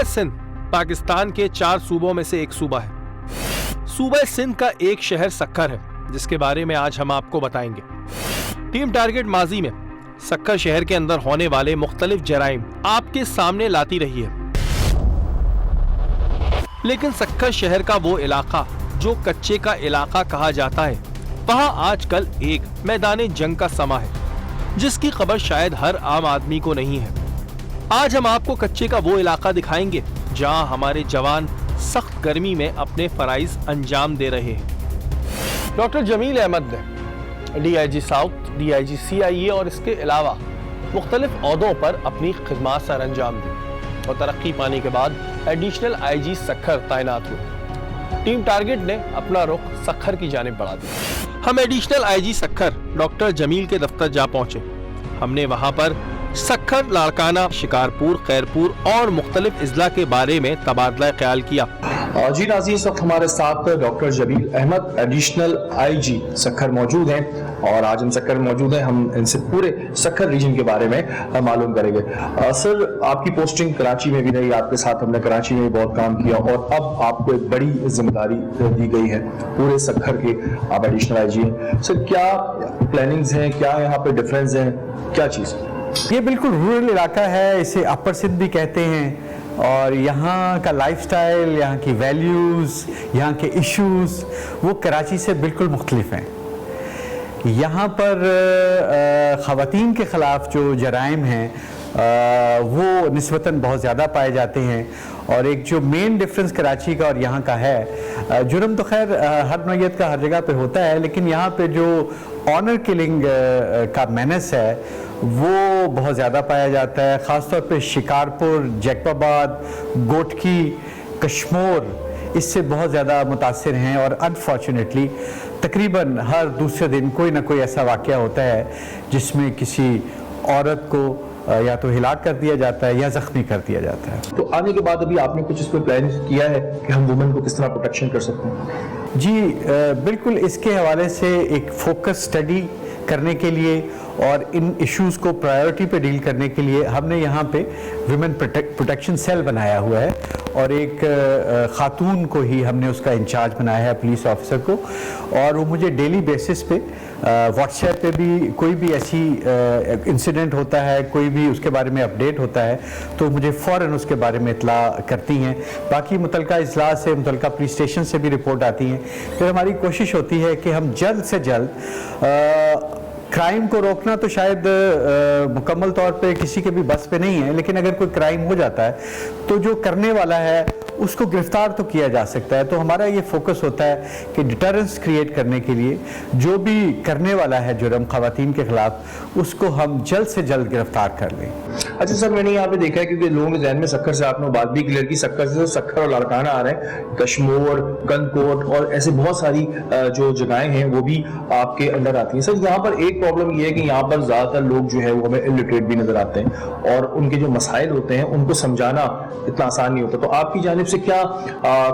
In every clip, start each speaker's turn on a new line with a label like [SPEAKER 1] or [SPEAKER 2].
[SPEAKER 1] सूबा सिंध पाकिस्तान के 4 सूबों में से एक सूबा है। सूबा सिंध का एक शहर सक्खर है, जिसके बारे में आज हम आपको बताएंगे। टीम टारगेट माजी में सक्खर शहर के अंदर होने वाले मुख्तलिफ जराइम आपके सामने लाती रही है, लेकिन सक्खर शहर का वो इलाका जो कच्चे का इलाका कहा जाता है, वहां आजकल एक मैदान जंग का समा है, जिसकी खबर शायद हर आम आदमी को नहीं है। आज हम आपको कच्चे का वो इलाका दिखाएंगे जहां हमारे जवान सख्त गर्मी में अपने फराइज अंजाम दे रहे हैं। डॉक्टर जमील अहमद ने DIG साउथ, DIG CIA और इसके अलावा मुख्तलिफ ओहदों पर अपनी खिदमत सर अंजाम दी और तरक्की पाने के बाद एडिशनल IG सक्खर तैनात हुए। टीम टारगेट ने अपना रुख सक्खर की जानिब बढ़ा दिया। हम additional IG Sukkur doctor Jameel के दफ्तर जा पहुंचे। हमने वहां पर सक्खर, लाड़काना, शिकारपुर, खैरपुर और मुख्तलिफ इजला के बारे में तबादला ख्याल किया।
[SPEAKER 2] जी नाज़रीन, इस वक्त हमारे साथ doctor Jameel Ahmed additional IG Sukkur मौजूद हैं और आज हम सक्खर मौजूद हैं। हम इनसे पूरे सक्खर रीजन के बारे में मालूम करेंगे। सर, आपकी पोस्टिंग कराची में भी रही, आपके साथ हमने कराची में भी बहुत काम किया और अब आपको एक बड़ी जिम्मेदारी दी गई है, पूरे सक्खर के आप एडिशनल IG हैं। सर, क्या प्लानिंग्स हैं, क्या यहाँ पे डिफरेंस है, क्या चीज़?
[SPEAKER 3] ये बिल्कुल रूरल इलाका है, इसे अपर सिंध भी कहते हैं और यहाँ का लाइफस्टाइल, यहाँ की वैल्यूज़, यहाँ के इश्यूज़ वो कराची से बिल्कुल मुख्तलिफ हैं। यहाँ पर ख़वातीन के ख़िलाफ़ जो जराइम हैं वो निस्बतन बहुत ज़्यादा पाए जाते हैं और एक जो मेन डिफरेंस कराची का और यहाँ का है, जुर्म तो खैर हर नौयत का हर जगह पे होता है, लेकिन यहाँ पे जो ऑनर किलिंग का मेनस है वो बहुत ज़्यादा पाया जाता है। ख़ासतौर पे शिकारपुर, जैकबाबाद, गोटकी, कश्मोर इससे बहुत ज़्यादा मुतासिर हैं और अनफॉर्चुनेटली तकरीबन हर दूसरे दिन कोई ना कोई ऐसा वाक़या होता है जिसमें किसी औरत को या तो हिलाक कर दिया जाता है या ज़ख्मी कर दिया जाता है।
[SPEAKER 2] तो आने के बाद अभी आपने कुछ इस पर प्लान किया है कि हम वुमेन को किस तरह प्रोटेक्शन कर सकते हैं?
[SPEAKER 3] जी बिल्कुल, इसके हवाले से एक फोकस स्टडी करने के लिए और इन इश्यूज़ को प्रायोरिटी पे डील करने के लिए हमने यहाँ पे वुमेन प्रोटेक्शन सेल बनाया हुआ है और एक खातून को ही हमने उसका इंचार्ज बनाया है, पुलिस ऑफिसर को, और वो मुझे डेली बेसिस पे व्हाट्सएप पे भी कोई भी ऐसी इंसिडेंट होता है, कोई भी उसके बारे में अपडेट होता है तो मुझे फ़ौरन उसके बारे में इतला करती हैं। बाकी मुतलका इजला से, मुतलका पुलिस स्टेशन से भी रिपोर्ट आती हैं। फिर हमारी कोशिश होती है कि हम जल्द से जल्द क्राइम को रोकना तो शायद मुकम्मल तौर पे किसी के भी बस पे नहीं है, लेकिन अगर कोई क्राइम हो जाता है तो जो करने वाला है उसको गिरफ्तार तो किया जा सकता है। तो हमारा ये फोकस होता है कि डिटरेंस क्रिएट करने के लिए जो भी करने वाला है जुर्म ख़वातीन के खिलाफ, उसको हम जल्द से जल्द गिरफ्तार कर लें।
[SPEAKER 2] अच्छा सर, मैंने यहाँ पे देखा है क्योंकि लोगों के जहन में सक्खर से आपने बात भी क्लियर की, सक्खर से तो सक्खर और लाड़काना आ रहे हैं, कश्मोर, गनकोट और ऐसे बहुत सारी जो जगहें हैं वो भी आपके अंडर आती हैं। सर, यहाँ पर एक प्रॉब्लम ये है कि यहाँ पर ज़्यादातर लोग जो है वो हमें इलिटरेट भी नजर आते हैं और उनके जो मसाइल होते हैं उनको समझाना इतना आसान नहीं होता। तो आपकी जानिब से क्या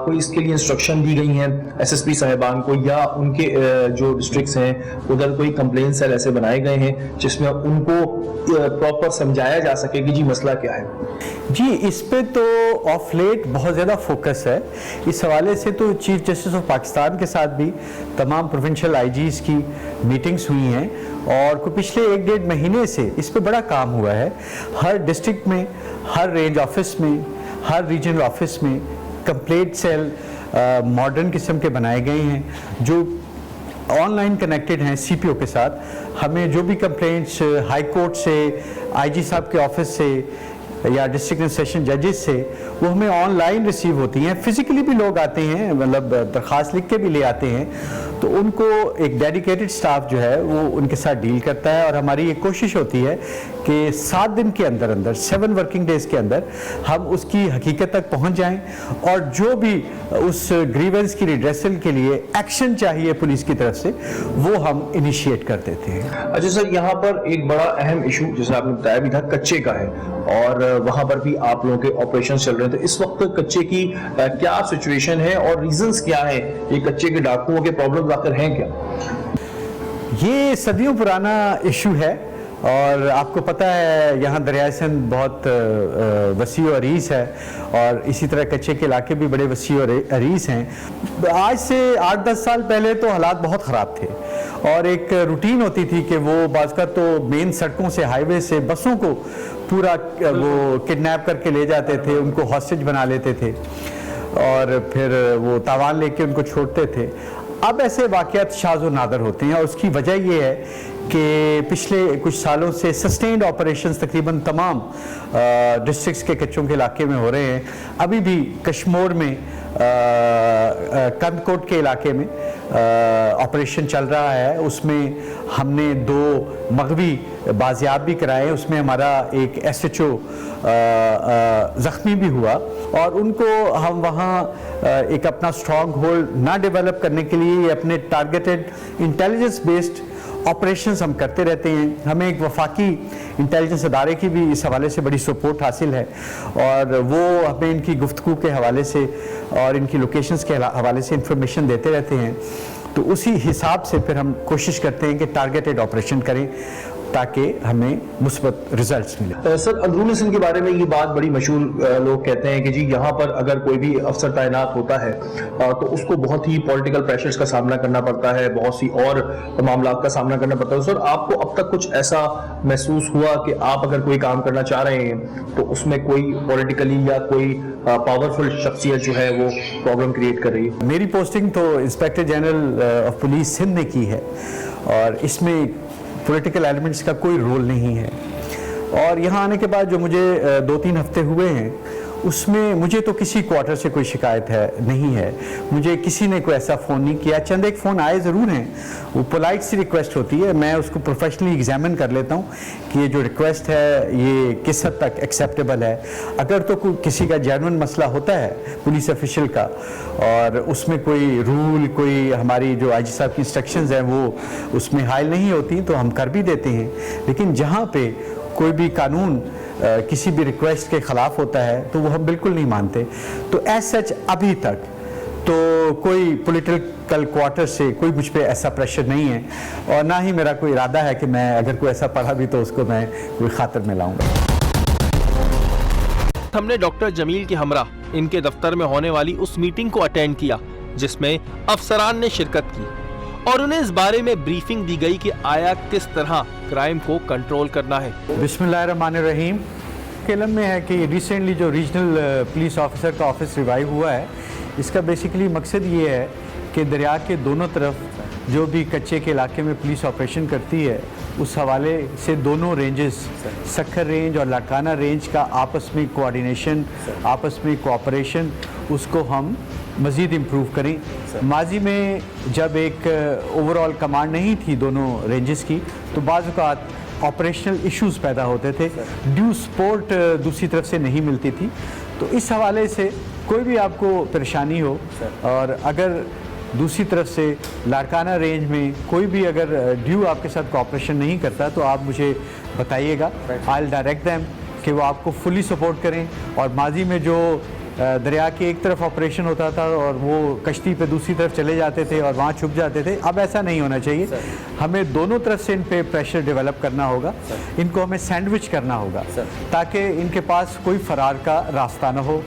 [SPEAKER 2] कोई इसके लिए इंस्ट्रक्शन दी गई हैं SSP साहिबान को, या उनके जो डिस्ट्रिक्ट्स हैं उधर कोई कंप्लेंट सेल ऐसे बनाए गए हैं जिसमें उनको प्रॉपर समझाया जा सके कि जी मसला क्या है?
[SPEAKER 3] जी, इस पे तो ऑफ लेट बहुत ज़्यादा फोकस है। इस हवाले से तो चीफ जस्टिस ऑफ पाकिस्तान के साथ भी तमाम प्रोविंशियल IGs की मीटिंग्स हुई हैं और पिछले 1-1.5 महीने से इस पे बड़ा काम हुआ है। हर डिस्ट्रिक्ट में, हर रेंज ऑफिस में, हर रीजनल ऑफिस में कंप्लेंट सेल मॉडर्न किस्म के बनाए गए हैं जो ऑनलाइन कनेक्टेड हैं CPO के साथ। हमें जो भी कंप्लेंट्स हाई कोर्ट से, IG साहब के ऑफिस से या डिस्ट्रिक्ट एंड सेशन जजेस से, वो हमें ऑनलाइन रिसीव होती हैं। फिजिकली भी लोग आते हैं, मतलब दरख्वास्त लिख के भी ले आते हैं, तो उनको एक डेडिकेटेड स्टाफ जो है वो उनके साथ डील करता है और हमारी ये कोशिश होती है कि 7 दिन के अंदर अंदर, 7 वर्किंग डेज के अंदर हम उसकी हकीकत तक पहुंच जाएं और जो भी उस ग्रीवेंस की रिड्रेसल के लिए एक्शन चाहिए पुलिस की तरफ से वो हम इनिशिएट कर देते हैं।
[SPEAKER 2] अच्छा सर, यहाँ पर एक बड़ा अहम इशू जैसे आपने बताया भी था, कच्चे का है और वहां पर भी आप लोगों के ऑपरेशन चल रहे हैं। तो इस वक्त कच्चे की क्या सिचुएशन है और रीजंस क्या है? ये कच्चे के डाकुओं के प्रॉब्लम आखिर हैं क्या?
[SPEAKER 3] ये सदियों पुराना इशू है और आपको पता है यहाँ दरियाए सिंध बहुत वसी और अरीस है, और इसी तरह कच्चे के इलाके भी बड़े वसी और अरीस हैं। आज से 8-10 साल पहले तो हालात बहुत ख़राब थे, और एक रूटीन होती थी कि वो बाज़ का तो मेन सड़कों से, हाईवे से बसों को पूरा वो किडनैप करके ले जाते थे, उनको हॉस्टेज बना लेते थे और फिर वो तावान लेके उनको छोड़ते थे। अब ऐसे वाक़यात शाज़ व नादर होते हैं, और उसकी वजह ये है कि पिछले कुछ सालों से सस्टेन्ड ऑपरेशंस तकरीबन तमाम डिस्ट्रिक्ट्स के कच्चों के इलाके में हो रहे हैं। अभी भी कश्मीर में कंदकोट के इलाके में ऑपरेशन चल रहा है, उसमें हमने 2 मगवी बाजियाब भी कराए। उसमें हमारा एक SHO ज़ख्मी भी हुआ, और उनको हम वहाँ एक अपना स्ट्रॉन्ग होल्ड ना डेवलप करने के लिए अपने टारगेटेड इंटेलिजेंस बेस्ड ऑपरेशंस हम करते रहते हैं। हमें एक वफाकी इंटेलिजेंस अदारे की भी इस हवाले से बड़ी सपोर्ट हासिल है, और वो हमें इनकी गुफ्तगू के हवाले से और इनकी लोकेशंस के हवाले से इंफॉर्मेशन देते रहते हैं। तो उसी हिसाब से फिर हम कोशिश करते हैं कि टारगेटेड ऑपरेशन करें ताकि हमें मुस्बत रिजल्ट्स मिले।
[SPEAKER 2] सर, अंदरूनी सिंध के बारे में ये बात बड़ी मशहूर, लोग कहते हैं कि जी यहाँ पर अगर कोई भी अफसर तैनात होता है तो उसको बहुत ही पॉलिटिकल प्रेशर्स का सामना करना पड़ता है, बहुत सी और मामला का सामना करना पड़ता है। सर, आपको अब तक कुछ ऐसा महसूस हुआ कि आप अगर कोई काम करना चाह रहे हैं तो उसमें कोई पॉलिटिकली या कोई पावरफुल शख्सियत जो है वो प्रॉब्लम क्रिएट कर रही है?
[SPEAKER 3] मेरी पोस्टिंग तो inspector general of police Sindh ने की है, और इसमें पॉलिटिकल एलिमेंट्स का कोई रोल नहीं है। और यहाँ आने के बाद जो मुझे 2-3 हफ्ते हुए हैं, उसमें मुझे तो किसी क्वार्टर से कोई शिकायत नहीं है। मुझे किसी ने कोई ऐसा फ़ोन नहीं किया। चंद एक फ़ोन आए ज़रूर हैं, वो पोलाइट सी रिक्वेस्ट होती है, मैं उसको प्रोफेशनली एग्जामिन कर लेता हूँ कि ये जो रिक्वेस्ट है ये किस हद तक एक्सेप्टेबल है। अगर तो किसी का जेन्युइन मसला होता है पुलिस ऑफिशियल का, और उसमें कोई रूल, कोई हमारी जो IG साहब की इंस्ट्रक्शंस हैं वो उसमें हायल नहीं होती, तो हम कर भी देते हैं। लेकिन जहाँ पे कोई भी कानून किसी भी रिक्वेस्ट के ख़िलाफ़ होता है तो वो हम बिल्कुल नहीं मानते। तो एज सच अभी तक तो कोई पॉलिटिकल क्वार्टर से कोई मुझ पे ऐसा प्रेशर नहीं है, और ना ही मेरा कोई इरादा है कि मैं अगर कोई ऐसा पढ़ा भी तो उसको मैं कोई खातिर में लाऊंगा।
[SPEAKER 1] हमने डॉक्टर जमील के हमरा इनके दफ्तर में होने वाली उस मीटिंग को अटेंड किया जिसमें अफसरान ने शिरकत की, और उन्हें इस बारे में ब्रीफिंग दी गई कि आया किस तरह क्राइम को कंट्रोल करना है।
[SPEAKER 3] बिस्मिल्लाहिर्रहमानिर्रहीम। के इल्म में है कि रिसेंटली जो रीजनल पुलिस ऑफिसर का ऑफिस रिवाइव हुआ है, इसका बेसिकली मकसद ये है कि दरिया के दोनों तरफ जो भी कच्चे के इलाके में पुलिस ऑपरेशन करती है, उस हवाले से दोनों रेंजेस, सक्खर रेंज और लाड़काना रेंज का आपस में कोऑर्डिनेशन, आपस में कोऑपरेशन, उसको हम मज़ीद इम्प्रूव करें। माजी में जब एक ओवरऑल कमांड नहीं थी दोनों रेंजेस की, तो बाज़ औक़ात ऑपरेशनल इश्यूज़ पैदा होते थे, ड्यू सपोर्ट दूसरी तरफ से नहीं मिलती थी। तो इस हवाले से कोई भी आपको परेशानी हो, और अगर दूसरी तरफ से लाड़काना रेंज में कोई भी अगर ड्यू आपके साथ कोऑपरेशन नहीं करता, तो आप मुझे बताइएगा। आई विल डायरेक्ट देम कि वो आपको फुली सपोर्ट करें। और माजी में जो दरिया के एक तरफ ऑपरेशन होता था और वो कश्ती पे दूसरी तरफ चले जाते थे और वहाँ छुप जाते थे, अब ऐसा नहीं होना चाहिए। हमें दोनों तरफ से इन पे प्रेशर डेवलप करना होगा, इनको हमें सैंडविच करना होगा ताकि इनके पास कोई फरार का रास्ता ना हो।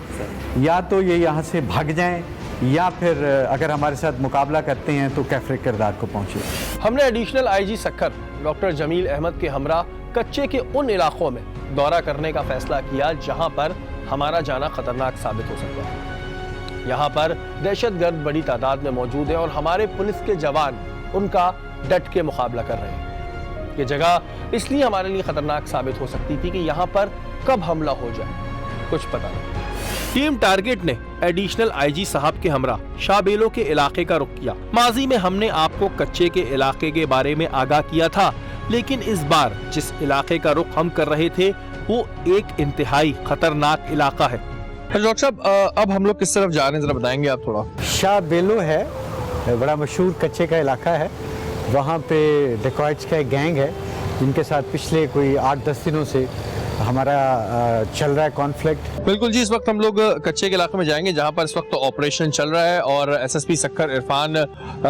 [SPEAKER 3] या तो ये यहाँ से भाग जाएं, या फिर अगर हमारे साथ मुकाबला करते हैं तो कैफरे किरदार को पहुँचे।
[SPEAKER 1] हमने additional IG Sukkur doctor Jameel Ahmed के हमरा कच्चे के उन इलाकों में दौरा करने का फैसला किया जहां पर हमारा जाना खतरनाक साबित हो सकता है। यहाँ पर दहशतगर्द बड़ी तादाद में मौजूद है और हमारे पुलिस के जवान उनका डट के मुकाबला कर रहे हैं। ये जगह इसलिए हमारे लिए खतरनाक साबित हो सकती थी कि यहाँ पर कब हमला हो जाए कुछ पता नहीं। टीम टारगेट ने एडिशनल IG साहब के हमरा शाबेलो के इलाके का रुख किया। माजी में हमने आपको कच्चे के इलाके के बारे में आगाह किया था, लेकिन इस बार जिस इलाके का रुख हम कर रहे थे वो एक इंतहाई खतरनाक इलाका है। डॉक्टर साहब, अब हम लोग किस तरफ जा रहे हैं, जरा बताएंगे आप थोड़ा।
[SPEAKER 3] शाबेलो है, बड़ा मशहूर कच्चे का इलाका है। वहाँ पे डेकॉइट्स का एक गैंग है जिनके साथ पिछले कोई 8-10 दिनों से हमारा चल रहा है कॉन्फ्लिक्ट।
[SPEAKER 1] बिल्कुल जी, इस वक्त हम लोग कच्चे के इलाके में जाएंगे जहां पर इस वक्त ऑपरेशन चल रहा है और एसएसपी सक्खर इरफान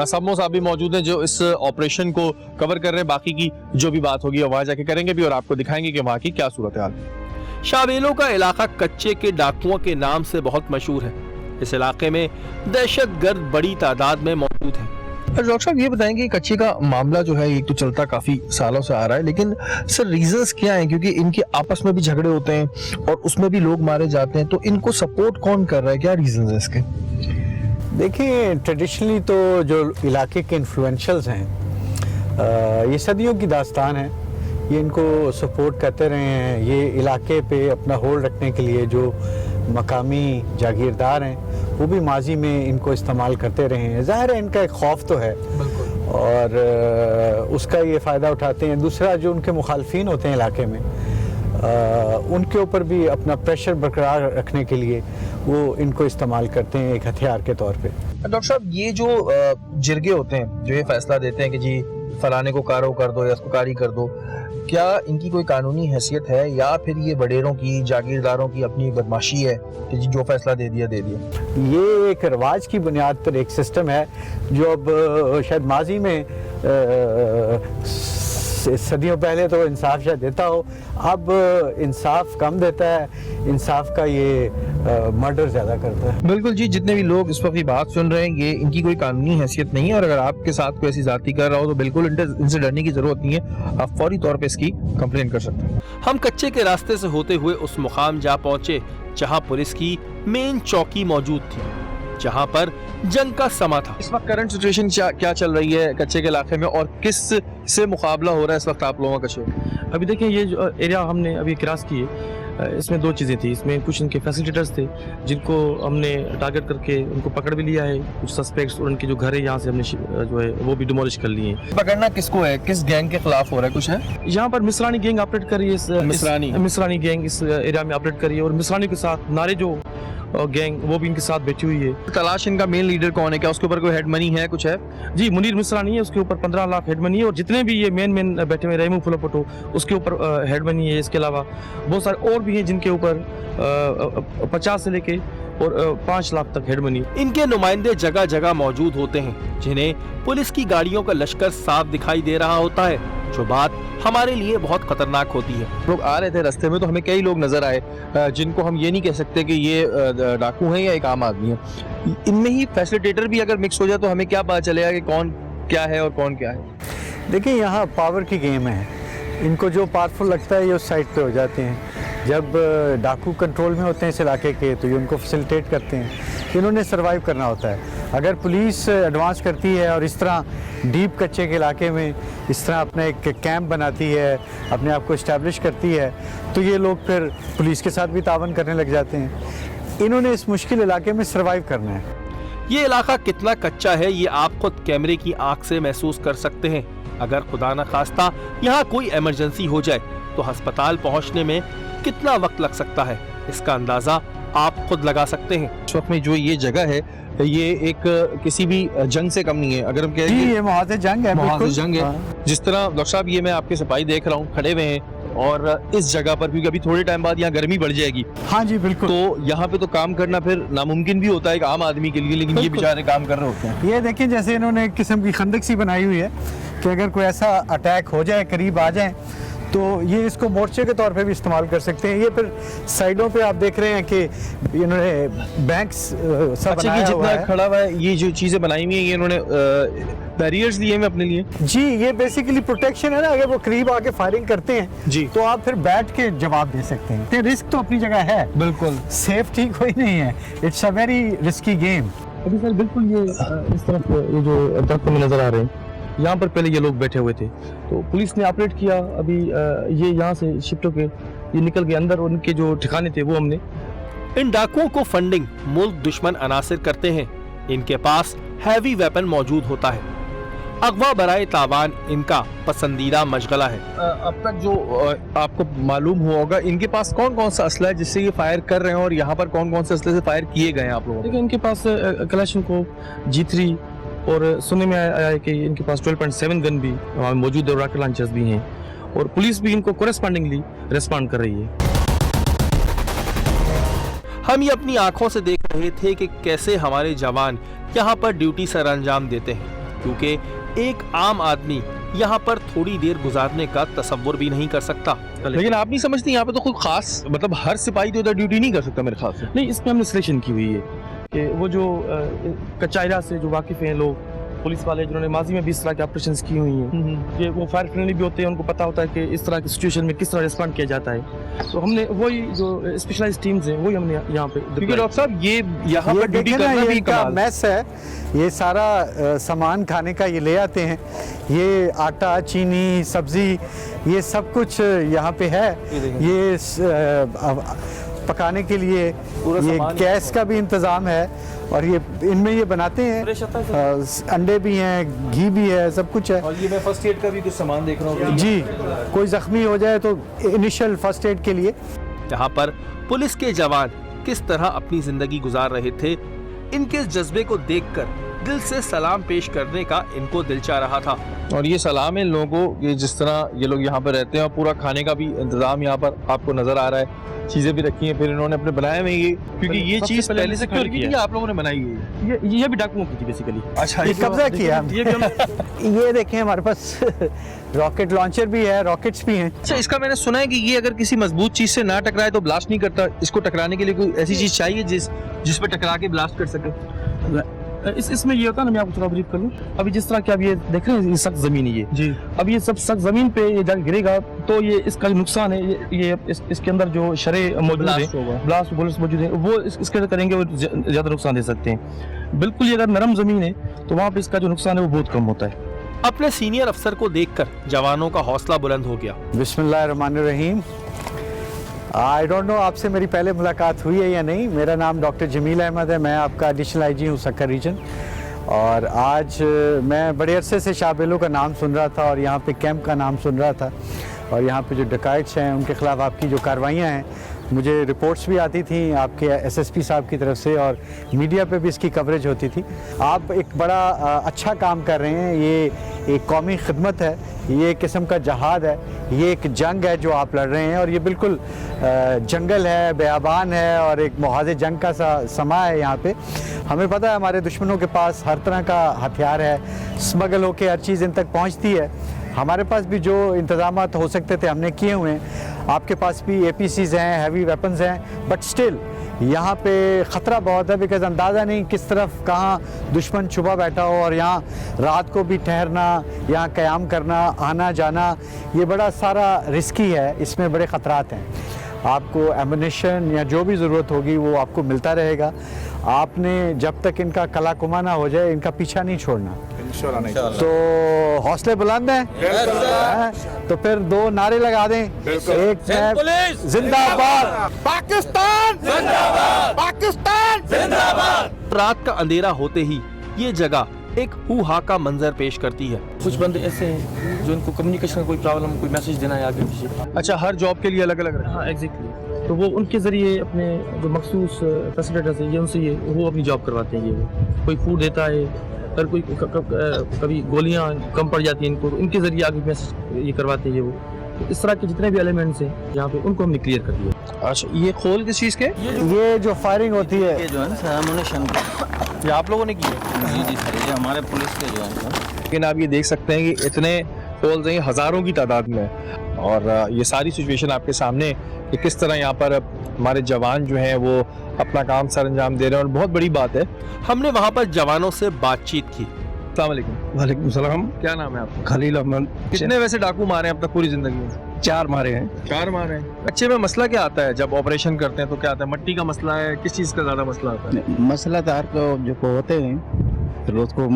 [SPEAKER 1] समो साहब भी मौजूद हैं जो इस ऑपरेशन को कवर कर रहे हैं। बाकी की जो भी बात होगी वहां जाके करेंगे भी और आपको दिखाएंगे कि वहां की क्या सूरत हाल है। शाबेलों का इलाका कच्चे के डाकुओं के नाम से बहुत मशहूर है। इस इलाके में दहशतगर्द बड़ी तादाद में मौजूद है। डॉक्टर साहब ये बताएंगे कच्चे का मामला जो है ये तो चलता काफी सालों से आ रहा है, लेकिन सर रीजंस क्या हैं? क्योंकि इनके आपस में भी झगड़े होते हैं और उसमें भी लोग मारे जाते हैं, तो इनको सपोर्ट कौन कर रहा है? क्या रीजंस है इसके?
[SPEAKER 3] देखिए, ट्रेडिशनली तो जो इलाके के इन्फ्लुएंशल्स हैं ये सदियों की दास्तान है। ये इनको सपोर्ट करते रहे हैं। ये इलाके पे अपना होल्ड रखने के लिए जो मकामी जागीरदार हैं वो भी माजी में इनको इस्तेमाल करते रहे हैं। ज़ाहिर है इनका एक खौफ तो है और उसका ये फ़ायदा उठाते हैं। दूसरा, जो उनके मुखालफिन होते हैं इलाके में उनके ऊपर भी अपना प्रेशर बरकरार रखने के लिए वो इनको इस्तेमाल करते हैं एक हथियार के तौर पे।
[SPEAKER 2] डॉक्टर साहब, ये जो जिरगे होते हैं जो ये फैसला देते हैं कि जी फलाने को कारो कर दो या इसको कारी कर दो, क्या इनकी कोई कानूनी हैसियत है या फिर ये बडेरों की जागीरदारों की अपनी बदमाशी है कि जी जो फैसला दे दिया?
[SPEAKER 3] ये एक रिवाज की बुनियाद पर एक सिस्टम है जो अब शायद माजी में सदियों पहले तो इंसाफ शायद देता हो, अब इंसाफ कम देता है, इंसाफ का ये मर्डर ज़्यादा करता है।
[SPEAKER 2] बिल्कुल जी, जितने भी लोग इस वक्त ये बात सुन रहे हैं ये इनकी कोई कानूनी हैसियत नहीं है और अगर आपके साथ कोई ऐसी जाती कर रहा हो तो बिल्कुल इनसे डरने की जरूरत नहीं है। आप फौरी तौर पे इसकी कंप्लेन कर सकते हैं। हम कच्चे के रास्ते से होते हुए उस मुकाम जा पहुंचे जहां पुलिस की मेन चौकी मौजूद थी, जहां पर जंग का समा था। इस वक्त करंट सिचुएशन क्या चल रही है कच्चे के इलाके में और किस से मुकाबला हो रहा है इस वक्त आप लोगों का कच्चे?
[SPEAKER 4] अभी देखिए, ये जो एरिया हमने अभी क्रॉस की है, इसमें दो चीज़ें थी। इसमें कुछ इनके फैसिलिटेटर्स थे जिनको हमने टारगेट करके उनको पकड़ भी लिया है। कुछ सस्पेक्ट्स और उनके जो घर है यहाँ से हमने जो है वो भी डिमोलिश कर लिए हैं।
[SPEAKER 2] पकड़ना किसको है? किस गैंग के खिलाफ हो रहा है? कुछ है
[SPEAKER 4] यहाँ पर मिसरानी गैंग ऑपरेट कर रही है। मिसरानी गैंग इस एरिया में ऑपरेट कर रही है और मिसरानी के साथ नारे जो गैंग वो भी इनके साथ बैठी हुई है।
[SPEAKER 2] तलाश इनका मेन लीडर कौन है? क्या उसके ऊपर कोई हेड मनी है? कुछ है
[SPEAKER 4] जी, मुनीर मिसरानी है, उसके ऊपर 15 लाख हेड मनी है और जितने भी ये मेन बैठे हुए रेमू फुलापटो उसके ऊपर हेड मनी है। इसके अलावा बहुत सारे और भी हैं जिनके ऊपर 50 से लेके और 5 लाख तक हेड मनी।
[SPEAKER 1] इनके नुमाइंदे जगह जगह मौजूद होते हैं जिन्हें पुलिस की गाड़ियों का लश्कर साफ दिखाई दे रहा होता है, जो बात हमारे लिए बहुत खतरनाक होती है।
[SPEAKER 2] लोग आ रहे थे रास्ते में तो हमें कई लोग नजर आए जिनको हम ये नहीं कह सकते कि ये डाकू हैं या एक आम आदमी है। इनमें ही फैसिलिटेटर भी अगर मिक्स हो जाए तो हमें क्या पता चलेगा कि कौन क्या है और कौन क्या है?
[SPEAKER 3] देखिए, यहाँ पावर की गेम है। इनको जो पावरफुल लगता है ये उस साइड पे हो जाते हैं। जब डाकू कंट्रोल में होते हैं इस इलाके के तो ये उनको फैसिलिटेट करते हैं। इन्होंने सरवाइव करना होता है। अगर पुलिस एडवांस करती है और इस तरह डीप कच्चे के इलाके में इस तरह अपना एक कैंप बनाती है, अपने आप को इस्टेब्लिश करती है, तो ये लोग फिर पुलिस के साथ भी तावन करने लग जाते हैं। इन्होंने इस मुश्किल इलाके में सरवाइव करना है।
[SPEAKER 1] ये इलाका कितना कच्चा है ये आप खुद कैमरे की आंख से महसूस कर सकते हैं। अगर खुदा न खास्ता यहाँ कोई इमरजेंसी हो जाए तो अस्पताल पहुँचने में कितना वक्त लग सकता है, इसका अंदाजा आप खुद लगा सकते हैं।
[SPEAKER 2] इस वक्त में जो ये जगह है ये एक किसी भी जंग से कम नहीं है। अगर हम कहें
[SPEAKER 3] ये मुहाज़ जंग है,
[SPEAKER 2] मुहाज़ जंग है।
[SPEAKER 3] हाँ।
[SPEAKER 2] जिस तरह डॉक्टर साहब ये मैं आपके सिपाही देख रहा हूँ खड़े हुए हैं और इस जगह पर, क्योंकि अभी थोड़े टाइम बाद यहाँ गर्मी बढ़ जाएगी।
[SPEAKER 3] हाँ जी, बिल्कुल।
[SPEAKER 2] तो यहाँ पे तो काम करना फिर नामुमकिन भी होता है एक आम आदमी के लिए, लेकिन ये बेचारे काम कर रहे होते हैं।
[SPEAKER 3] ये देखिए, जैसे इन्होंने एक किस्म की खंदक सी बनाई हुई है कि अगर कोई ऐसा अटैक हो जाए, करीब आ जाए, तो ये इसको मोर्चे के तौर पे भी इस्तेमाल कर सकते हैं। ये फिर साइडों पे आप देख रहे हैं कि इन्होंने बैंक्स सब बनाया हुआ है।
[SPEAKER 2] खड़ा हुआ है, ये जो चीजें बनाई हुई हैं ये इन्होंने बैरियर्स लिए हैं अपने लिए।
[SPEAKER 3] जी, ये बेसिकली प्रोटेक्शन है ना। अगर वो करीब आके फायरिंग करते हैं
[SPEAKER 2] जी
[SPEAKER 3] तो आप फिर बैठ के जवाब दे सकते हैं। तो रिस्क तो अपनी जगह है,
[SPEAKER 2] बिल्कुल
[SPEAKER 3] सेफ्टी कोई नहीं है। It's a very risky game.
[SPEAKER 4] अभी सर बिल्कुल ये इस तरफ ये जो दरख्त में नजर आ रहे हैं, यहाँ पर पहले ये लोग बैठे हुए थे तो पुलिस ने ऑपरेट किया। अभी ये यहाँ से शिफ्ट होके ये निकल गए अंदर, उनके जो ठिकाने थे वो हमने।
[SPEAKER 1] इन डाकुओं को फंडिंग मुल्क दुश्मन अनासिर करते हैं। इनके पास हैवी वेपन मौजूद होता है। अगवा बराए तावान इनका पसंदीदा मशगला है।
[SPEAKER 2] अब तक जो आपको मालूम होगा इनके पास कौन कौन सा असला है जिससे ये फायर कर रहे हैं और यहाँ पर कौन कौन से असले से फायर किए गए हैं आप लोगों?
[SPEAKER 4] देखिए, इनके पास कलाशनकोव, G3 और सुनने में आया है कि इनके पास 12.7 गन भी मौजूद है और रॉकेट लॉन्चर्स भी हैं और पुलिस भी इनको कोरेस्पॉन्डिंगली रिस्पॉन्ड कर रही है।
[SPEAKER 1] हम ये अपनी आंखों से देख रहे थे कि कैसे हमारे जवान यहाँ पर ड्यूटी सर अंजाम देते हैं, क्योंकि एक आम आदमी यहाँ पर थोड़ी देर गुजारने का तसव्वुर भी नहीं कर सकता।
[SPEAKER 2] लेकिन आप नहीं समझते यहाँ पे तो कोई खास मतलब हर सिपाही तो उधर ड्यूटी नहीं कर सकता मेरे ख्याल से।
[SPEAKER 4] नहीं, इसमें हमने सिलेक्शन की हुई है कि वो जो कच्चा इलाका से जो वाकिफ़ हैं लोग, पुलिस वाले जिन्होंने माजी में भी इस तरह के ऑपरेशंस की हुई हैं, कि वो फायर फ्रेंडली भी होते हैं, उनको पता होता है कि इस तरह की सिचुएशन में किस तरह रिस्पॉन्ड किया जाता है। तो हमने वही जो स्पेशलाइज्ड टीम्स हैं वही हमने यहाँ पे,
[SPEAKER 2] क्योंकि डॉक्टर साहब ये यहाँ पर ड्यूटी
[SPEAKER 3] देखें ना,
[SPEAKER 2] करना
[SPEAKER 3] ये
[SPEAKER 2] भी
[SPEAKER 3] इनका
[SPEAKER 2] कमाल।
[SPEAKER 3] मैस है, ये सारा सामान खाने का ये ले आते हैं, ये आटा, चीनी, सब्जी, ये सब कुछ यहाँ पे है। ये पकाने के लिए ये गैस का भी इंतज़ाम है, और ये इनमें ये बनाते हैं, अंडे भी हैं, घी भी है, सब कुछ है।
[SPEAKER 2] और ये मैं फर्स्ट एड का भी कुछ सामान देख रहा हूँ
[SPEAKER 3] जी, कोई जख्मी हो जाए तो इनिशियल फर्स्ट एड के लिए।
[SPEAKER 1] यहाँ पर पुलिस के जवान किस तरह अपनी जिंदगी गुजार रहे थे, इनके जज्बे को देखकर दिल से सलाम पेश करने का इनको दिल चाह रहा था।
[SPEAKER 2] और ये सलाम है इन लोगों को, ये जिस तरह ये लोग यहाँ पर रहते हैं, और पूरा खाने का भी इंतजाम यहाँ पर आपको नजर आ रहा है, चीजें भी रखी हैं, फिर इन्होंने अपने बनाए हुए ये, क्योंकि ये
[SPEAKER 4] सबसे
[SPEAKER 2] चीज
[SPEAKER 4] पहले
[SPEAKER 2] पहले से
[SPEAKER 4] secure
[SPEAKER 2] की
[SPEAKER 4] किया
[SPEAKER 2] थी, आप लोगों ने बनाई है।
[SPEAKER 4] ये भी डाकुओं की थी बेसिकली।
[SPEAKER 2] अच्छा,
[SPEAKER 3] ये कब्जा किया हमने।
[SPEAKER 4] ये भी हम
[SPEAKER 3] ये देखें, हमारे पास रॉकेट लॉन्चर भी है, रॉकेट्स भी हैं।
[SPEAKER 2] अच्छा, इसका मैंने सुना है कि ये अगर किसी मजबूत चीज से ना टकराए तो ब्लास्ट नहीं करता, इसको टकराने के लिए कोई ऐसी चीज चाहिए जिस पे टकरा के ब्लास्ट कर सके।
[SPEAKER 4] इसमें ये होता है ना, मैं आपको थोड़ा ब्रीफ कर लूँ। अभी जिस तरह की अब ये देख रहे हैं, ये सख्त जमीन है ये
[SPEAKER 2] जी।
[SPEAKER 4] अब ये सब सख्त जमीन पे ये जाकर गिरेगा तो ये इसका जो नुकसान है, ये इसके अंदर जो शरे मौजूद है, ब्लास्ट बुलेट्स मौजूद है, वो इसके अंदर करेंगे, वो ज्यादा नुकसान दे सकते हैं। बिल्कुल ये अगर नरम जमीन है तो वहाँ पे इसका जो नुकसान है वो बहुत कम होता है।
[SPEAKER 1] अपने सीनियर अफसर को देखकर जवानों का हौसला बुलंद हो गया।
[SPEAKER 3] बिस्मिल्लाहिर्रहमानिर्रहीम। आई डोंट नो आपसे मेरी पहले मुलाकात हुई है या नहीं। मेरा नाम डॉक्टर जमील अहमद है, मैं आपका एडिशनल आईजी हूँ सक्कर रीजन। और आज मैं बड़े अरसे से शाहबेलो का नाम सुन रहा था और यहाँ पे कैंप का नाम सुन रहा था, और यहाँ पे जो डकैट्स हैं उनके ख़िलाफ़ आपकी जो कार्रवाइयाँ हैं, मुझे रिपोर्ट्स भी आती थी आपके एसएसपी साहब की तरफ से, और मीडिया पे भी इसकी कवरेज होती थी। आप एक बड़ा अच्छा काम कर रहे हैं, ये एक कौमी खिदमत है, ये एक किस्म का जहाद है, ये एक जंग है जो आप लड़ रहे हैं, और ये बिल्कुल जंगल है, बेआबान है, और एक मुहाज़े जंग का सा समा है यहाँ पे। हमें पता है हमारे दुश्मनों के पास हर तरह का हथियार है, स्मगल होकर हर चीज़ इन तक पहुँचती है। हमारे पास भी जो इंतज़ामात हो सकते थे हमने किए हुए हैं, आपके पास भी APCs हैं, हैवी वेपन्स हैं, बट स्टिल यहाँ पे ख़तरा बहुत है, बिकॉज़ अंदाज़ा नहीं किस तरफ कहाँ दुश्मन छुपा बैठा हो, और यहाँ रात को भी ठहरना, यहाँ क़याम करना, आना जाना, ये बड़ा सारा रिस्की है, इसमें बड़े ख़तरात हैं। आपको एमुनिशन या जो भी ज़रूरत होगी वो आपको मिलता रहेगा। आपने जब तक इनका कला कुमा ना हो जाए इनका पीछा नहीं छोड़ना। तो हौसले बुलंद हैं, तो फिर 2 नारे लगा दें। एक है जिंदाबाद पाकिस्तान, जिंदाबाद पाकिस्तान, जिंदाबाद।
[SPEAKER 1] रात का अंधेरा होते ही ये जगह एक हू-हा का मंजर पेश करती है।
[SPEAKER 4] कुछ बंदे ऐसे हैं जो इनको कम्युनिकेशन का कोई प्रॉब्लम, कोई मैसेज देना है आगे पीछे।
[SPEAKER 2] अच्छा, हर जॉब के लिए अलग अलग
[SPEAKER 4] हाँ एग्जैक्टली, तो वो उनके जरिए अपने जो मखसूस फैसिलिटेटर्स हैं, ये उनसे ये वो अपनी जॉब करवाते हैं। ये कोई फूड देता है, अगर कोई कभी गोलियां कम पड़ जाती हैं इनको, इनके जरिए आगे मैसेज ये करवाते हैं। ये वो तो इस तरह के जितने भी एलिमेंट्स हैं यहाँ पे उनको हमने क्लियर कर दिया।
[SPEAKER 2] अच्छा, ये खोल किस चीज़ के?
[SPEAKER 3] ये जो फायरिंग होती है,
[SPEAKER 5] ये जो है ना एमुनेशन
[SPEAKER 2] ये आप लोगों ने की है?
[SPEAKER 5] जी सर, ये हमारे पुलिस के जो है ना।
[SPEAKER 2] लेकिन आप ये देख सकते हैं कि इतने होल्स हैं, हज़ारों की तादाद में, और ये सारी सिचुएशन आपके सामने कि किस तरह यहाँ पर हमारे जवान जो हैं वो अपना काम सर अंजाम दे रहे हैं, और बहुत बड़ी बात है।
[SPEAKER 1] हमने वहाँ पर जवानों से बातचीत की।
[SPEAKER 2] अस्सलाम वालेकुम।
[SPEAKER 6] वालेकुम सलाम।
[SPEAKER 2] क्या नाम है आपका?
[SPEAKER 6] खलील अहमद।
[SPEAKER 2] कितने वैसे डाकू मारे हैं अब तक पूरी जिंदगी में?
[SPEAKER 6] 4 मारे हैं।
[SPEAKER 2] 4 मारे हैं। अच्छे में मसला क्या आता है जब ऑपरेशन करते हैं? तो क्या आता है, मट्टी का मसला है, किस चीज़ का ज़्यादा मसला आता है?
[SPEAKER 6] मसला तार को जो को होते हैं फिर उसको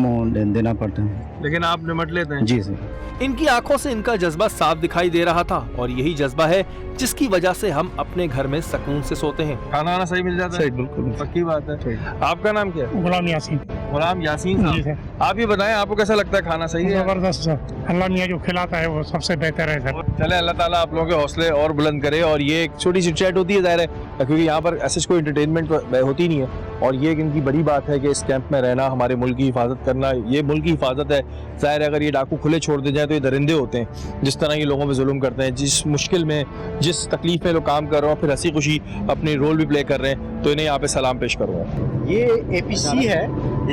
[SPEAKER 6] देना पड़ता है।
[SPEAKER 2] लेकिन आप निमट लेते हैं?
[SPEAKER 6] जी सर।
[SPEAKER 1] इनकी आंखों से इनका जज्बा साफ दिखाई दे रहा था, और यही जज्बा है जिसकी वजह से हम अपने घर में सुकून से सोते हैं।
[SPEAKER 2] खाना आना सही मिल जाता है?
[SPEAKER 6] सही, बिल्कुल।
[SPEAKER 2] पक्की बात है। आपका नाम क्या है?
[SPEAKER 7] गुलाम यासीन।
[SPEAKER 1] गुलाम यासीन
[SPEAKER 7] जी
[SPEAKER 1] साहब,
[SPEAKER 7] सर।
[SPEAKER 1] आप ये बताएं आपको कैसा लगता है खाना सही है?
[SPEAKER 7] जबरदस्त सर, अल्लाह मियाँ जो खिलाता है वो सबसे बेहतर है सर।
[SPEAKER 1] चले अल्लाह ताला आप लोगों के हौसले और बुलंद करे। और ये एक छोटी सी चैट होती है ज़ाहिर है, क्योंकि यहाँ पर ऐसे कोई इंटरटेनमेंट होती नहीं है, और ये एक इनकी बड़ी बात है कि इस कैंप में रहना, हमारे मुल्क की हिफाजत करना, ये मुल्क की हिफाजत है। ज़ाहिर है अगर ये डाकू खुले छोड़ दे जाए तो ये दरिंदे होते हैं, जिस तरह ये लोगों पे जुल्म करते हैं, जिस मुश्किल में जिस तकलीफ में लोग काम कर रहे हो, फिर हंसी खुशी अपनी रोल भी प्ले कर रहे हैं, तो इन्हें यहाँ पे सलाम पेश करूँगा।
[SPEAKER 3] ये एपीसी है,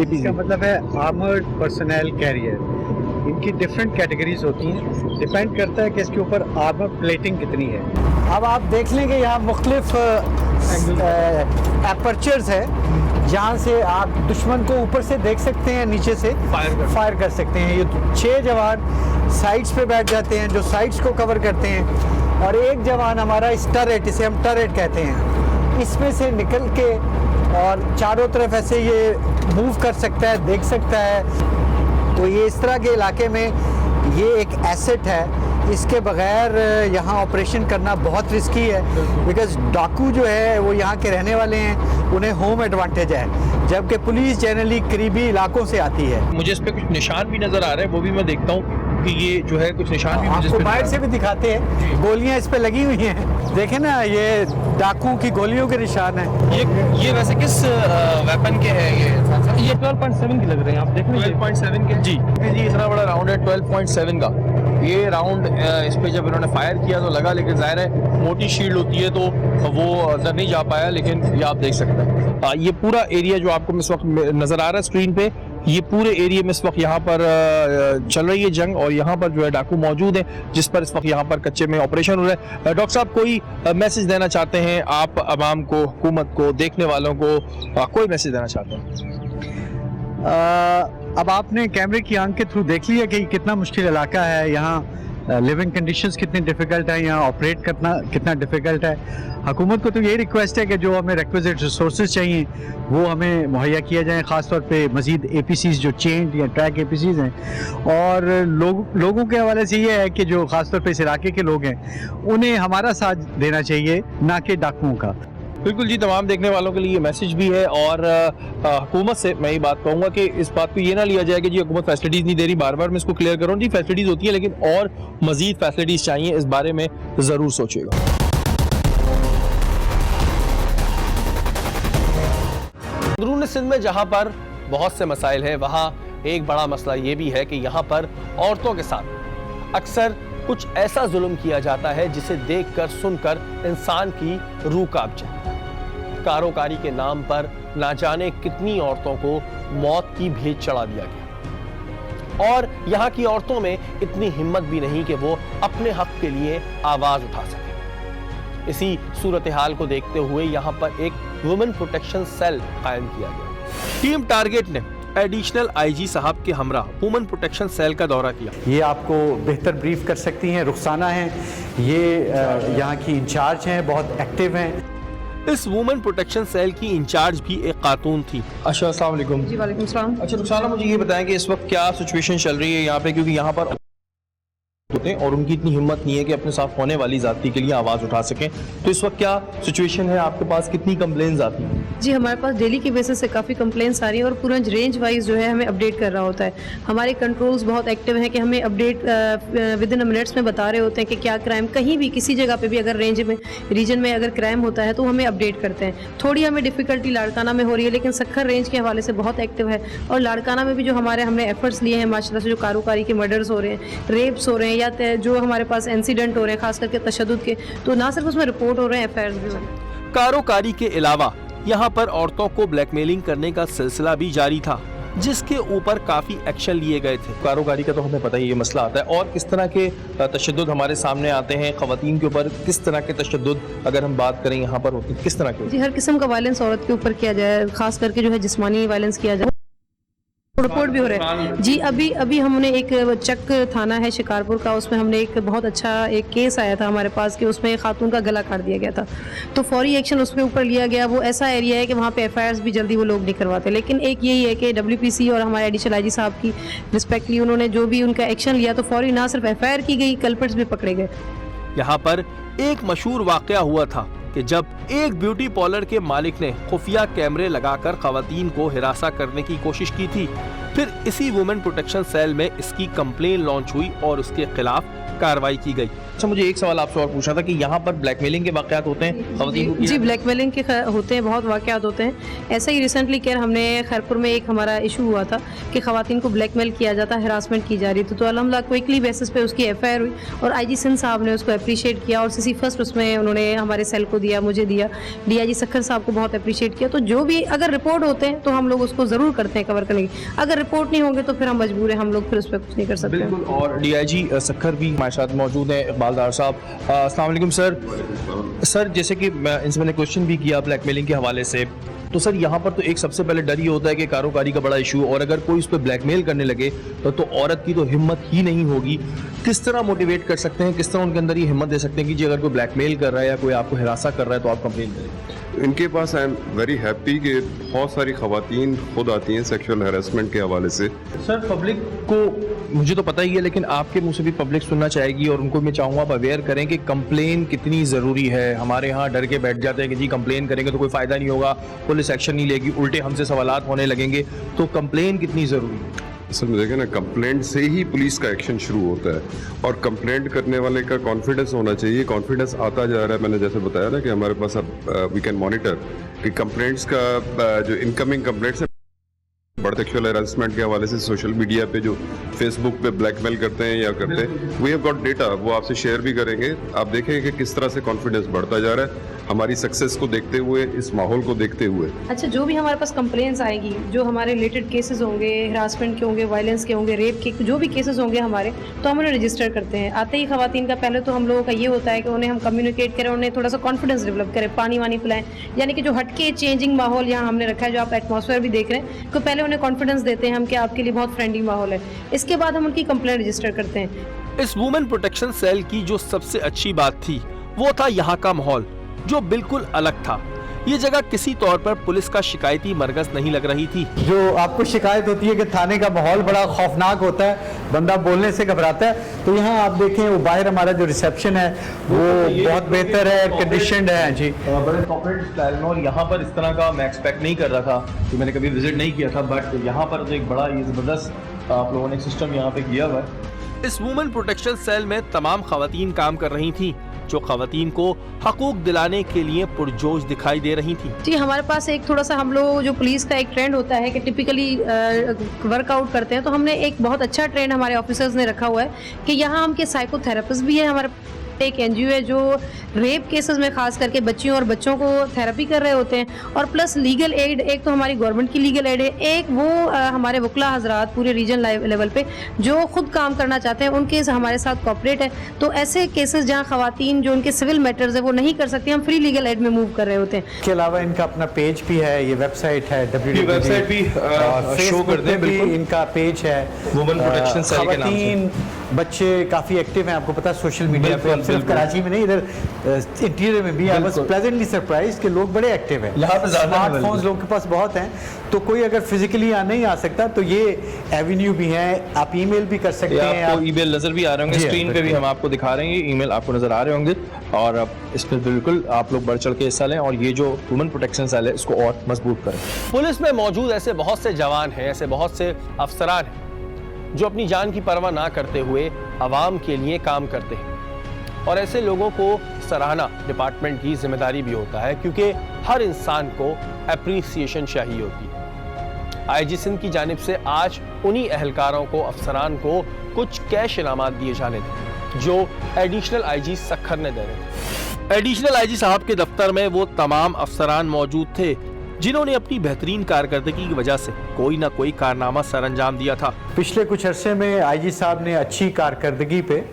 [SPEAKER 3] इसका मतलब है आर्मर्ड पर्सनल कैरियर। इनकी डिफरेंट कैटेगरीज होती हैं, डिपेंड करता है कि इसके ऊपर आर्मर प्लेटिंग कितनी है। अब आप देख लेंगे यहाँ मुख्तलिफ एपर्चर्स है, जहाँ से आप दुश्मन को ऊपर से देख सकते हैं, नीचे से फायर कर सकते हैं। ये 6 जवान साइड्स पे बैठ जाते हैं जो साइड्स को कवर करते हैं, और एक जवान हमारा इस टरेट, इसे हम टरेट कहते हैं, इसमें से निकल के और चारों तरफ ऐसे ये मूव कर सकता है, देख सकता है। तो ये इस तरह के इलाके में ये एक एसेट है, इसके बगैर यहाँ ऑपरेशन करना बहुत रिस्की है, बिकॉज डाकू जो है वो यहाँ के रहने वाले हैं, उन्हें होम एडवांटेज है, जबकि पुलिस जनरली करीबी इलाकों से आती है।
[SPEAKER 1] मुझे इस पे कुछ निशान भी नजर आ रहे हैं, वो भी मैं देखता हूँ कि ये जो है कुछ निशान भी मुझे इस
[SPEAKER 3] आपको
[SPEAKER 1] पे
[SPEAKER 3] बाहर
[SPEAKER 1] नजर
[SPEAKER 3] से भी दिखाते हैं, गोलियां इस पे लगी हुई हैं, देखें ना, ये डाकू की गोलियों के निशान है।
[SPEAKER 1] आ रहे हैं। ये वैसे किस वेपन के हैं
[SPEAKER 4] ये 12.7 की लग रहे हैं, आप देख लीजिए।
[SPEAKER 1] 12.7 के जी इतना बड़ा राउंड है 12.7 का। ये राउंड इस पे जब इन्होंने फायर किया तो लगा, लेकिन जाहिर है मोटी शील्ड होती है तो वो अंदर नहीं जा पाया, लेकिन ये आप देख सकते हैं। ये पूरा एरिया जो आपको इस वक्त नजर आ रहा है स्क्रीन पे, ये पूरे एरिया में इस वक्त यहाँ पर चल रही है जंग, और यहाँ पर जो है डाकू मौजूद है, जिस पर इस वक्त यहाँ पर कच्चे में ऑपरेशन हो रहा है। डॉक्टर साहब कोई मैसेज देना चाहते हैं आप अवाम को, हुकूमत को, देखने वालों को, कोई मैसेज देना चाहते हैं?
[SPEAKER 3] अब आपने कैमरे की आंख के थ्रू देख लिया कि कितना मुश्किल इलाका है, यहाँ लिविंग कंडीशंस कितनी डिफ़िकल्ट है, यहाँ ऑपरेट करना कितना डिफ़िकल्ट है। हुकूमत को तो ये रिक्वेस्ट है कि जो हमें रिक्विजिट रिसोर्सेज चाहिए वो हमें मुहैया किया जाए, ख़ासतौर पे मज़ीद APCs जो चेंड या ट्रैक APCs हैं, और लोगों के हवाले से ये है कि जो ख़ासतौर पे इस इलाके के लोग हैं उन्हें हमारा साथ देना चाहिए, ना कि डाकुओं का।
[SPEAKER 1] बिल्कुल जी, तमाम देखने वालों के लिए मैसेज भी है, और हुकूमत से मैं ये बात कहूँगा कि इस बात को ये ना लिया जाए कि जी हुकूमत फैसिलिटीज़ नहीं दे रही। बार बार मैं इसको क्लियर कर रहा हूँ, जी फैसिलिटीज़ होती है, लेकिन और मज़ीद फैसिलिटीज़ चाहिए, इस बारे में ज़रूर सोचिएगा। अंदरून सिंध में जहाँ पर बहुत से मसाइल हैं, वहाँ एक बड़ा मसला ये भी है कि यहाँ पर औरतों के साथ अक्सर कुछ ऐसा जुल्म किया जाता है जिसे देखकर सुनकर इंसान की रूह कांप जाए। कारोकारी के नाम पर ना जाने कितनी औरतों को मौत की भेंट चढ़ा दिया गया, और यहाँ की औरतों में इतनी हिम्मत भी नहीं कि वो अपने हक के लिए आवाज उठा सके। इसी सूरत हाल को देखते हुए यहाँ पर एक वुमेन प्रोटेक्शन सेल कायम किया गया। टीम टारगेट ने एडिशनल IG साहब के हमरा वुमेन प्रोटेक्शन सेल का दौरा किया।
[SPEAKER 3] ये आपको बेहतर ब्रीफ कर सकती हैं, रुखसाना हैं, ये यहाँ की इंचार्ज हैं, बहुत एक्टिव हैं।
[SPEAKER 1] इस वुमेन प्रोटेक्शन सेल की इंचार्ज भी एक खातून थी। अच्छा, अस्सलाम वालेकुम।
[SPEAKER 8] जी वालेकुम सलाम।
[SPEAKER 1] अच्छा रुखसाना, मुझे ये बताएं कि इस वक्त क्या सिचुएशन चल रही है यहाँ पे, क्योंकि यहाँ पर होते हैं और उनकी इतनी हिम्मत नहीं है कि अपने साथ होने वाली जाति के लिए आवाज उठा सकें, तो इस वक्त क्या सिचुएशन है, आपके पास कितनी कंप्लेंट्स आती हैं?
[SPEAKER 8] जी हमारे पास डेली के बेसिस से काफ़ी कंप्लेंट्स आ रही हैं, और पूरा रेंज वाइज जो है हमें अपडेट कर रहा होता है। हमारे कंट्रोल्स बहुत एक्टिव हैं कि हमें अपडेट विद इन मिनट्स में बता रहे होते हैं कि क्या क्राइम, कहीं भी किसी जगह पे भी अगर रेंज में रीजन में अगर क्राइम होता है तो हमें अपडेट करते हैं। थोड़ी हमें डिफिकल्टी लाड़काना में हो रही है, लेकिन सक्खर रेंज के हवाले से बहुत एक्टिव है, और लाड़काना में भी जो हमने एफर्ट्स लिए हैं माशाल्लाह से, जो कारोकारी के मर्डर्स हो रहे हैं, रेप्स हो रहे हैं, या जो हमारे पास इंसिडेंट हो रहे हैं खास करके तशद्दुद के, तो ना सिर्फ उसमें रिपोर्ट हो रहे हैं, FIRs भी हो रहे हैं।
[SPEAKER 1] कारोकारी के अलावा यहाँ पर औरतों को ब्लैकमेलिंग करने का सिलसिला भी जारी था, जिसके ऊपर काफी एक्शन लिए गए थे। कारोकारी का तो हमें पता ही ये मसला आता है, और किस तरह के तशद्दुद हमारे सामने आते हैं खवातीन के ऊपर, किस तरह के तशद्दुद अगर हम बात करें यहाँ पर होती, किस तरह के?
[SPEAKER 8] जी हर किस्म का वायलेंस औरत के ऊपर किया जाए, खास करके जो है जिस्मानी वायलेंस किया जाए, रिपोर्ट भी हो रहा है। जी अभी हमने एक चक थाना है शिकारपुर का, उसमें हमने एक बहुत अच्छा एक केस आया था हमारे पास कि उसमें एक खातून का गला काट दिया गया था, तो फौरी एक्शन उसके ऊपर लिया गया। वो ऐसा एरिया है कि वहाँ पे FIRs भी जल्दी वो लोग नहीं करवाते, लेकिन एक यही है कि WPC और हमारे एडिशनल IG साहब की रिस्पेक्टली उन्होंने जो भी उनका एक्शन लिया, तो फौरी ना सिर्फ FIR की गई, कल्प्रिट्स भी पकड़े गए।
[SPEAKER 1] यहाँ पर एक मशहूर वाकया हुआ था कि जब एक ब्यूटी पार्लर के मालिक ने खुफिया कैमरे लगाकर खवातीन को हिरासा करने की कोशिश की थी, फिर इसी वुमेन प्रोटेक्शन सेल में इसकी कंप्लेन लॉन्च हुई और उसके खिलाफ कार्रवाई की गई।
[SPEAKER 2] अच्छा, मुझे एक सवाल आपसे और पूछना था कि यहाँ पर ब्लैकमेलिंग के वाकयात होते हैं खवातीन को?
[SPEAKER 8] जी, ब्लैकमेलिंग के होते हैं, बहुत वाकयात होते हैं। ऐसा ही रिसेंटली हमने खैरपुर में एक हमारा इशू हुआ था कि खवातीन को ब्लैकमेल किया जाता, हरासमेंट की जा रही थी, तो अल्हम्दुलिल्लाह क्विकली बेसिस पे उसकी एफआईआर हुई और आईजी सिंध साहब ने उसको अप्रिशिएट किया और सीसी फर्स्ट उसमें उन्होंने हमारे सेल को दिया, मुझे दिया, डीआईजी सक्खर साहब को बहुत अप्रिशिएट किया। तो जो भी अगर रिपोर्ट होते हैं तो हम लोग उसको ज़रूर करते हैं कवर करने की, अगर रिपोर्ट नहीं होंगे तो फिर हम मजबूर हैं, हम लोग फिर उस पर कुछ नहीं कर सकते।
[SPEAKER 2] बिल्कुल। और डीआईजी सक्खर भी हमारे साथ मौजूद हैं, इकबाल डार साहब। अस्सलाम वालेकुम सर, जैसे कि इनसे मैंने क्वेश्चन भी किया ब्लैकमेलिंग के हवाले से, तो सर यहाँ पर तो एक सबसे पहले डर ये होता है कि कारोबारी का बड़ा इशू, और अगर कोई उस पर ब्लैकमेल करने लगे तो औरत की तो हिम्मत ही नहीं होगी। किस तरह मोटिवेट कर सकते हैं, किस तरह उनके अंदर ये हिम्मत दे सकते हैं कि जी अगर कोई ब्लैकमेल कर रहा है या कोई आपको हिरासा कर रहा है तो आप कंप्लेन करें?
[SPEAKER 9] इनके पास आई एम वेरी हैप्पी कि बहुत सारी खवातीन खुद आती हैं सेक्सुअल हैरेसमेंट के हवाले से।
[SPEAKER 2] सर, पब्लिक को मुझे तो पता ही है, लेकिन आपके मुंह से भी पब्लिक सुनना चाहेगी और उनको मैं चाहूँगा आप अवेयर करें कि कंप्लेन कितनी ज़रूरी है। हमारे यहाँ डर के बैठ जाते हैं कि जी कंप्लेन करेंगे तो कोई फ़ायदा नहीं होगा, पुलिस एक्शन नहीं लेगी, उल्टे हमसे सवालात होने लगेंगे, तो कंप्लेन कितनी ज़रूरी है?
[SPEAKER 9] असल में देखें ना, कंप्लेंट से ही पुलिस का एक्शन शुरू होता है और कंप्लेंट करने वाले का कॉन्फिडेंस होना चाहिए। कॉन्फिडेंस आता जा रहा है, मैंने जैसे बताया ना कि हमारे पास अब वी कैन मॉनिटर कि कंप्लेंट्स का जो इनकमिंग कंप्लेंट्स है बड़े सेक्सुअल हैरेसमेंट के हवाले से सोशल मीडिया पे जो फेसबुक पे ब्लैकमेल करते हैं या करते हैं, वी हैव गॉट डेटा, वो आपसे शेयर भी करेंगे। आप देखेंगे कि किस तरह से कॉन्फिडेंस बढ़ता जा रहा है हमारी सक्सेस को देखते हुए, इस माहौल को देखते हुए।
[SPEAKER 8] अच्छा, जो भी हमारे पास कंप्लेंट्स आएगी, जो हमारे रिलेटेड केसेस होंगे, हरासमेंट के होंगे, वायलेंस के होंगे, रेप के जो भी केसेस होंगे हमारे, तो हम उन्हें रजिस्टर करते हैं। आते ही खवातीन का पहले तो हम लोगों का ये होता है कि उन्हें हम कम्युनिकेट करें, उन्हें थोड़ा सा कॉन्फिडेंस डेवलप करें, पानी वानी पिलाएं, यानी कि जो हटके चेंजिंग माहौल यहाँ हमने रखा है, जो आप एटमॉस्फेयर भी देख रहे हैं, तो पहले उन्हें कॉन्फिडेंस देते हैं हम कि आपके लिए बहुत फ्रेंडली माहौल है। इसके बाद हम उनकी कंप्लेंट रजिस्टर करते हैं।
[SPEAKER 1] इस वुमेन प्रोटेक्शन सेल की जो सबसे अच्छी बात थी वो था यहाँ का माहौल, जो बिल्कुल अलग था। ये जगह किसी तौर पर पुलिस का शिकायती मरकज नहीं लग रही थी।
[SPEAKER 3] जो आपको शिकायत होती है कि थाने का माहौल बड़ा खौफनाक होता है, बंदा बोलने से घबराता है, तो यहाँ आप देखें वो बाहर हमारा जो रिसेप्शन है वो बहुत बेहतर है, कंडीशनड है। जी,
[SPEAKER 2] बड़े कॉर्पोरेट स्टाइल में, और यहाँ पर इस तरह का मैं एक्सपेक्ट नहीं कर रहा था कि मैंने कभी विजिट नहीं किया था, बट यहाँ पर तो एक बड़ा ये ज़बरदस्त आप लोगों ने सिस्टम यहाँ पे किया हुआ है।
[SPEAKER 1] इस वुमेन प्रोटेक्शन सेल में तमाम खवातीन काम कर रही थी, जो खवातीन को हकूक दिलाने के लिए पुरजोश दिखाई दे रही थी।
[SPEAKER 8] जी, हमारे पास एक थोड़ा सा हम लोग जो पुलिस का एक ट्रेंड होता है कि टिपिकली वर्कआउट करते हैं, तो हमने एक बहुत अच्छा ट्रेंड हमारे ऑफिसर्स ने रखा हुआ है कि यहाँ हम के साइकोथेरेपिस्ट भी है। हमारे एक एनजीओ है जो रेप केसेस में खास करके बच्चियों और बच्चों को थेरेपी कर रहे होते हैं, और प्लस लीगल एड, एक तो हमारी गवर्नमेंट की लीगल एड है, एक वो हमारे वकला हजरात पूरे रीजन लेवल पे जो खुद काम करना चाहते हैं उनके हमारे साथ कॉपरेट है। तो ऐसे केसेस जहां खवातीन जो उनके सिविल मैटर्स है वो नहीं कर सकती, हम फ्री लीगल एड में मूव कर रहे होते हैं।
[SPEAKER 3] इसके अलावा इनका अपना पेज भी है, ये वेबसाइट है
[SPEAKER 2] वेबसाइट भी शो कर दें, बिल्कुल
[SPEAKER 3] इनका पेज है
[SPEAKER 2] वुमेन प्रोटेक्शन सेल के नाम से।
[SPEAKER 3] खवातीन बच्चे काफी एक्टिव हैं, आपको पता है सोशल मीडिया पे, सिर्फ कराची में नहीं, इधर इंटीरियर में भी। आई वाज प्लेजेंटली सरप्राइज्ड कि लोग बड़े एक्टिव हैं,
[SPEAKER 2] यहाँ पे
[SPEAKER 3] स्मार्टफोन्स लोगों के पास बहुत हैं, तो कोई अगर फिजिकली नहीं आ सकता तो ये एवेन्यू भी है, आप ईमेल भी कर सकते हैं।
[SPEAKER 2] आपको ईमेल नजर भी आ रहे होंगे, स्क्रीन पे भी हम आपको दिखा रहे हैं, ईमेल आपको नजर आ रहे होंगे, और अब इस पर बिल्कुल आप लोग बढ़ चढ़ के हिस्सा लें और ये जो वुमेन प्रोटेक्शन सेल है इसको और मजबूत करें।
[SPEAKER 1] पुलिस में मौजूद ऐसे बहुत से जवान हैं, ऐसे बहुत से अफसरान हैं जो अपनी जान की परवाह ना करते हुए आवाम के लिए काम करते हैं, और ऐसे लोगों को सराहना डिपार्टमेंट की जिम्मेदारी भी होता है, क्योंकि हर इंसान को एप्रिसिएशन चाहिए होती है। आईजी सिंध की जानिब से आज उन्हीं एहलकारों को, अफसरान को कुछ कैश इनामात दिए जाने थे जो एडिशनल आईजी सक्खर ने देने थे। एडिशनल आईजी साहब के दफ्तर में वो तमाम अफसरान मौजूद थे जिन्होंने अपनी बेहतरीन कारकर्दगी की वजह से कोई ना कोई कारनामा सरअंजाम दिया था।
[SPEAKER 3] पिछले कुछ अरसे में आईजी साहब ने अच्छी कारकर्दगी पे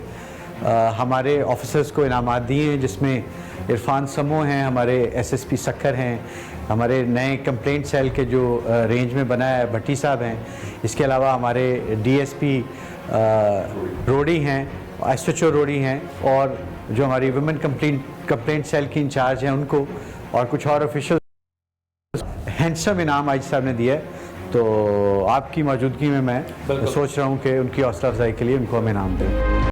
[SPEAKER 3] हमारे ऑफिसर्स को इनामात दिए हैं, जिसमें इरफान समो हैं, हमारे एसएसपी सक्खर हैं, हमारे नए कंप्लेंट सेल के जो रेंज में बना है भट्टी साहब हैं, इसके अलावा हमारे डीएसपी रोडी हैं, एसएचओ रोडी हैं, और जो हमारी वुमेन कंप्लेंट सेल की इंचार्ज हैं उनको, और कुछ और ऑफिशियल हैंडसम इनाम आईजी साहब ने दिया है। तो आपकी मौजूदगी में मैं सोच रहा हूँ कि उनकी हौसला अफजाई के लिए उनको हम इनाम दें।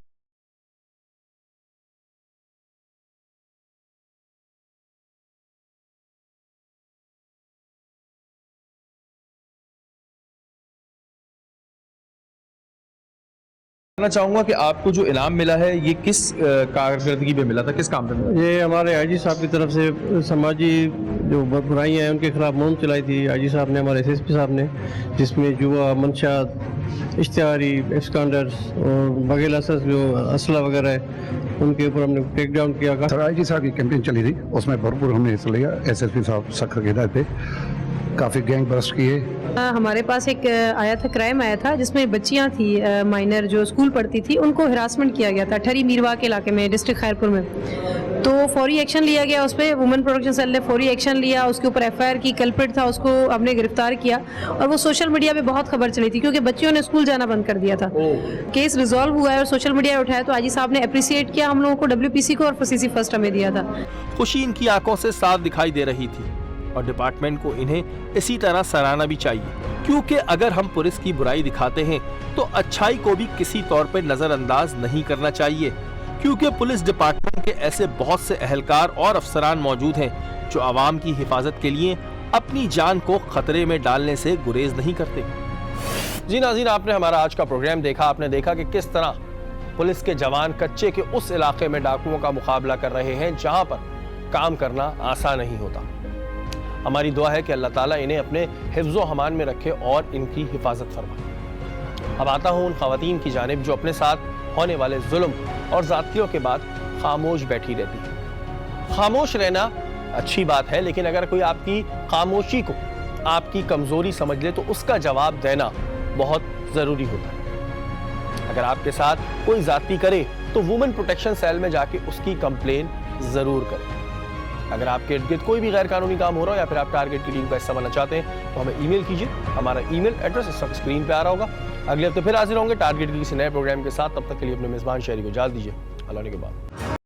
[SPEAKER 2] जानना चाहूंगा कि आपको जो इनाम मिला है ये किस कारकर्दगी पे मिला था, किस काम पे मिला?
[SPEAKER 6] ये हमारे आईजी साहब की तरफ से समाजी जो बुराइयां हैं उनके खिलाफ मुहिम चलाई थी आईजी साहब ने, हमारे एसएसपी साहब ने, जिसमें जुआ, मंशात, इश्तिहारी, एक्सकांडर्स और बगैर लाइसेंस जो असला वगैरह है उनके ऊपर हमने टेक डाउन किया।
[SPEAKER 10] सर आईजी साहब की कैंपेन चली थी, उसमें भरपूर हमने हिस्सा लिया। एसएसपी साहब सख्त हिदायत पे काफ़ी गैंग बस्ट किए।
[SPEAKER 8] हमारे पास एक आया था, क्राइम आया था जिसमें बच्चियां थी माइनर जो स्कूल पढ़ती थी, उनको हिरासमेंट किया गया था ठरी मीरवा के इलाके में, डिस्ट्रिक्ट खैरपुर में। तो फौरी एक्शन लिया गया उस पर, वुमेन प्रोटेक्शन सेल ने फौरी एक्शन लिया, उसके ऊपर एफआईआर की, कल्प्रिट था उसको हमने गिरफ्तार किया। और वो सोशल मीडिया पे बहुत खबर चली थी क्योंकि बच्चियों ने स्कूल जाना बंद कर दिया था। केस रिजॉल्व हुआ है और सोशल मीडिया पे उठाया, तो आईजी साहब ने अप्रिसिएट किया हम लोगों को, WPC को, और सीसी फर्स्ट हमें दिया था।
[SPEAKER 1] खुशी इनकी आंखों से साफ दिखाई दे रही थी और डिपार्टमेंट को इन्हें इसी तरह सराहना भी चाहिए, क्योंकि अगर हम पुलिस की बुराई दिखाते हैं तो अच्छाई को भी किसी तौर पर नजरअंदाज नहीं करना चाहिए, क्योंकि पुलिस डिपार्टमेंट के ऐसे बहुत से अहलकार और अफसरान मौजूद हैं जो आवाम की हिफाजत के लिए अपनी जान को खतरे में डालने से गुरेज नहीं करते। जी नाज़रीन, आपने हमारा आज का प्रोग्राम देखा। आपने देखा कि किस तरह पुलिस के जवान कच्चे के उस इलाके में डाकुओं का मुकाबला कर रहे हैं जहां पर काम करना आसान नहीं होता। हमारी दुआ है कि अल्लाह ताला इन्हें अपने हिफ्ज़ो हमान में रखे और इनकी हिफाजत फरमाए। अब आता हूँ उन ख़वातीन की जानिब जो अपने साथ होने वाले जुल्म और ज़्यादतियों के बाद खामोश बैठी रहती है। खामोश रहना अच्छी बात है, लेकिन अगर कोई आपकी खामोशी को आपकी कमज़ोरी समझ ले तो उसका जवाब देना बहुत ज़रूरी होता है। अगर आपके साथ कोई ज़्यादती करे तो वुमेन प्रोटेक्शन सेल में जाके उसकी कंप्लेन ज़रूर करें। अगर आपके इर्द गिर्द कोई भी गैर कानूनी काम हो रहा हो या फिर आप टारगेट की टीम का हिस्सा बनना चाहते हैं तो हमें ईमेल कीजिए। हमारा ईमेल एड्रेस इस वक्त स्क्रीन पे आ रहा होगा। अगले हफ्ते फिर हाजिर होंगे टारगेट के किसी नए प्रोग्राम के साथ। तब तक के लिए अपने मेज़बान शहरी को इजाज़त दीजिए। अल्लाह ने के बाद।